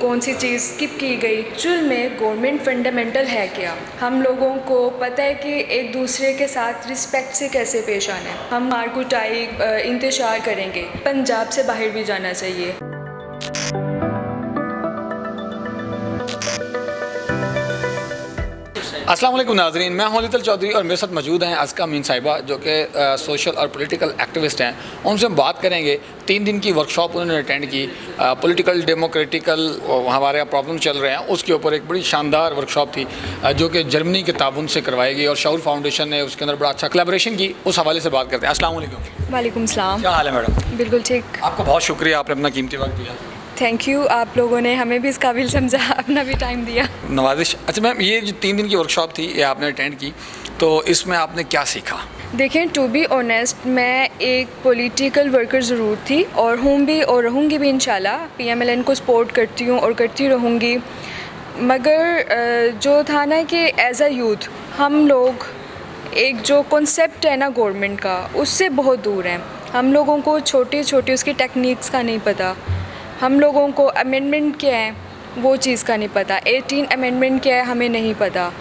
कौन सी चीज़ स्किप की गई। एक्चुअल में गवर्नमेंट फंडामेंटल है क्या? हम लोगों को पता है कि एक दूसरे के साथ रिस्पेक्ट से कैसे पेश आना है। हम मार कुटाई इंतशार करेंगे, पंजाब से बाहर भी जाना चाहिए। अस्सलाम वालेकुम नाज़रीन, मैं हूं अली चौधरी और मेरे साथ मौजूद हैं अस्का मीन साहिबा जो कि सोशल और पॉलिटिकल एक्टिविस्ट हैं। उनसे हम बात करेंगे 3 दिन की वर्कशॉप उन्होंने अटेंड की, पॉलिटिकल डेमोक्रेटिकल हमारे प्रॉब्लम चल रहे हैं उसके ऊपर एक बड़ी शानदार वर्कशॉप थी जो कि जर्मनी के ताबुन से करवाई गई और शाउर फाउंडेशन ने उसके अंदर बड़ा अच्छा कोलैबोरेशन की। उस हवाले से बात करते हैं। अस्सलाम वालेकुम। वालेकुम सलाम। क्या हाल है मैडम? बिल्कुल ठीक। आपका बहुत शुक्रिया, आपने अपना कीमती वक्त दिया। थैंक यू, आप लोगों ने हमें भी इस काबिल समझा, अपना भी टाइम दिया। नवाजिश। अच्छा मैम, ये जो 3 दिन की वर्कशॉप थी ये आपने अटेंड की, तो इसमें आपने क्या सीखा? देखें, टू बी ऑनेस्ट मैं एक पॉलिटिकल वर्कर ज़रूर थी और हूँ भी और रहूँगी भी इंशाल्लाह। PMLN को सपोर्ट करती हूँ और करती रहूँगी, मगर जो था ना कि एज़ अ यूथ हम लोग एक जो कॉन्सेप्ट है ना गवर्नमेंट का उससे बहुत दूर हैं। हम लोगों को छोटे छोटे उसकी टेक्निक्स का नहीं पता, हम लोगों को अमेंडमेंट क्या है वो चीज़ का नहीं पता, 18 अमेंडमेंट क्या है हमें नहीं पता।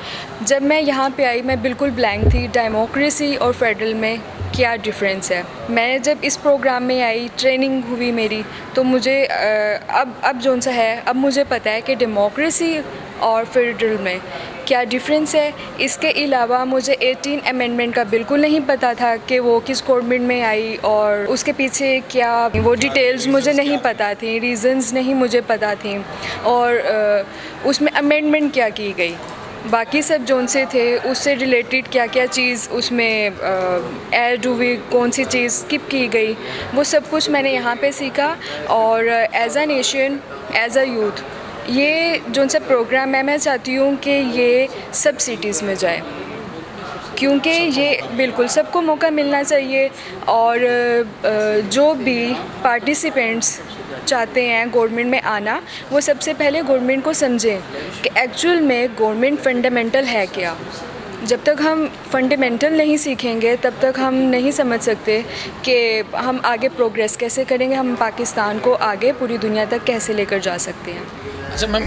जब मैं यहाँ पे आई मैं बिल्कुल ब्लैंक थी, डेमोक्रेसी और फेडरल में क्या डिफरेंस है। मैं जब इस प्रोग्राम में आई, ट्रेनिंग हुई मेरी, तो मुझे अब जोन सा है, अब मुझे पता है कि डेमोक्रेसी और फेडरल में क्या डिफरेंस है। इसके अलावा मुझे 18 अमेंडमेंट का बिल्कुल नहीं पता था कि वो किस गवर्नमेंट में आई और उसके पीछे क्या वो डिटेल्स मुझे नहीं पता थी, रीज़न्स नहीं मुझे पता थी, और उसमें अमेंडमेंट क्या की गई, बाकी सब जोन से थे उससे रिलेटेड क्या क्या चीज़ उसमें ऐड हुई, कौन सी चीज़ स्किप की गई, वो सब कुछ मैंने यहाँ पे सीखा। और as a nation, as a youth, ये जो सा प्रोग्राम है मैं चाहती हूँ कि ये सब सिटीज़ में जाए, क्योंकि ये बिल्कुल सबको मौका मिलना चाहिए। और जो भी पार्टिसिपेंट्स चाहते हैं गवर्नमेंट में आना, वो सबसे पहले गवर्नमेंट को समझें कि एक्चुअल में गवर्नमेंट फंडामेंटल है क्या। जब तक हम फंडामेंटल नहीं सीखेंगे तब तक हम नहीं समझ सकते कि हम आगे प्रोग्रेस कैसे करेंगे, हम पाकिस्तान को आगे पूरी दुनिया तक कैसे लेकर जा सकते हैं। अच्छा मैम,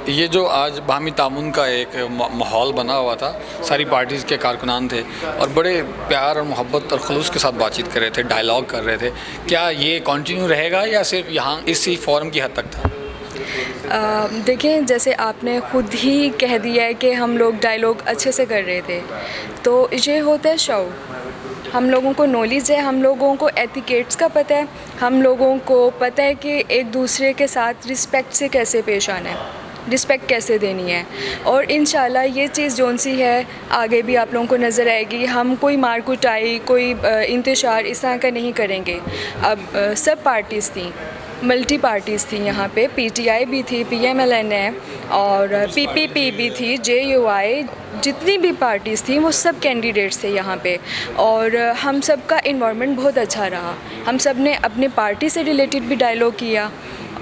ये जो आज बाहमी तामुन का एक माहौल बना हुआ था, सारी पार्टीज़ के कारकुनान थे और बड़े प्यार और मोहब्बत और खलूस के साथ बातचीत कर रहे थे, डायलॉग कर रहे थे, क्या ये कंटिन्यू रहेगा या सिर्फ यहाँ इसी फोरम की हद तक था? देखें, जैसे आपने ख़ुद ही कह दिया है कि हम लोग डायलॉग अच्छे से कर रहे थे, तो ये होता है शो। हम लोगों को नॉलेज है, हम लोगों को एथिकेट्स का पता है, हम लोगों को पता है कि एक दूसरे के साथ रिस्पेक्ट से कैसे पेश आना है, रिस्पेक्ट कैसे देनी है। और इंशाल्लाह ये चीज़ जोन सी है आगे भी आप लोगों को नज़र आएगी। हम कोई मार कुटाई, कोई इंतशार इस तरह का नहीं करेंगे। अब सब पार्टीज़ थी, मल्टी पार्टीज़ थी यहाँ पे, PTI भी थी, PMLN है और PPP भी थी, JUI, जितनी भी पार्टीज़ थी वो सब कैंडिडेट्स थे यहाँ पे। और हम सब का इन्वायरमेंट बहुत अच्छा रहा, हम सब ने अपने पार्टी से रिलेटेड भी डायलॉग किया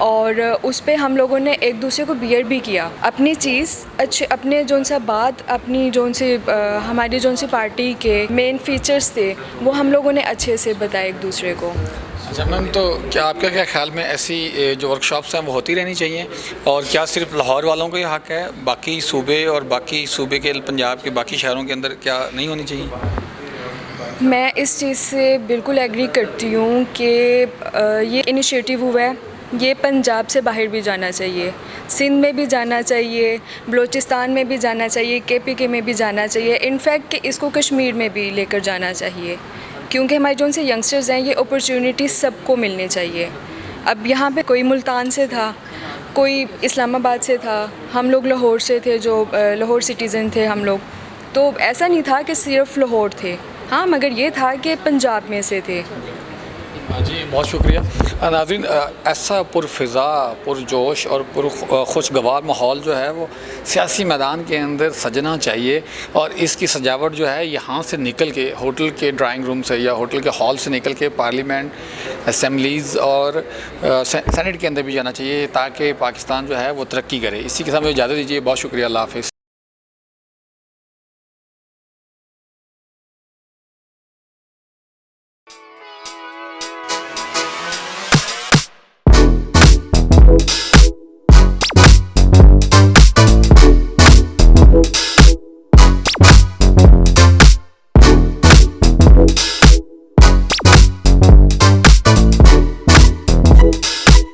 और उस पे हम लोगों ने एक दूसरे को बियर भी किया, अपनी चीज़ अच्छे, अपने जोन सा बात, अपनी जोन से हमारी जोन सी पार्टी के मेन फीचर्स थे वो हम लोगों ने अच्छे से बताया एक दूसरे को। अच्छा मैम, तो क्या आपका क्या ख्याल में ऐसी जो वर्कशॉप्स हैं वो होती रहनी चाहिए, और क्या सिर्फ लाहौर वालों को ये हक़ है, बाकी सूबे और बाकी सूबे के पंजाब के बाकी शहरों के अंदर क्या नहीं होनी चाहिए? मैं इस चीज़ से बिल्कुल एग्री करती हूँ कि ये इनिशिएटिव हुआ है, ये पंजाब से बाहर भी जाना चाहिए, सिंध में भी जाना चाहिए, बलूचिस्तान में भी जाना चाहिए, KPK में भी जाना चाहिए, इनफैक्ट कि इसको कश्मीर में भी लेकर जाना चाहिए, क्योंकि हमारे जो उनसे यंगस्टर्स हैं ये अपॉर्चुनिटी सबको मिलनी चाहिए। अब यहाँ पे कोई मुल्तान से था, कोई इस्लामाबाद से था, हम लोग लाहौर से थे, जो लाहौर सिटीज़न थे हम लोग, तो ऐसा नहीं था कि सिर्फ लाहौर थे, हाँ, मगर ये था कि पंजाब में से थे। जी बहुत शुक्रिया। नाज़रीन, ऐसा पुरफ़िज़ा, पुरजोश और खुशगवार माहौल जो है वो सियासी मैदान के अंदर सजना चाहिए, और इसकी सजावट जो है यहाँ से निकल के होटल के ड्राइंग रूम से या होटल के हॉल से निकल के पार्लियामेंट, असम्बलीज़ और सेनेट के अंदर भी जाना चाहिए, ताकि पाकिस्तान जो है वो तरक्की करे। इसी के साथ मुझे इजाज़त दीजिए। बहुत शुक्रिया। अल्लाह हाफ़िज़।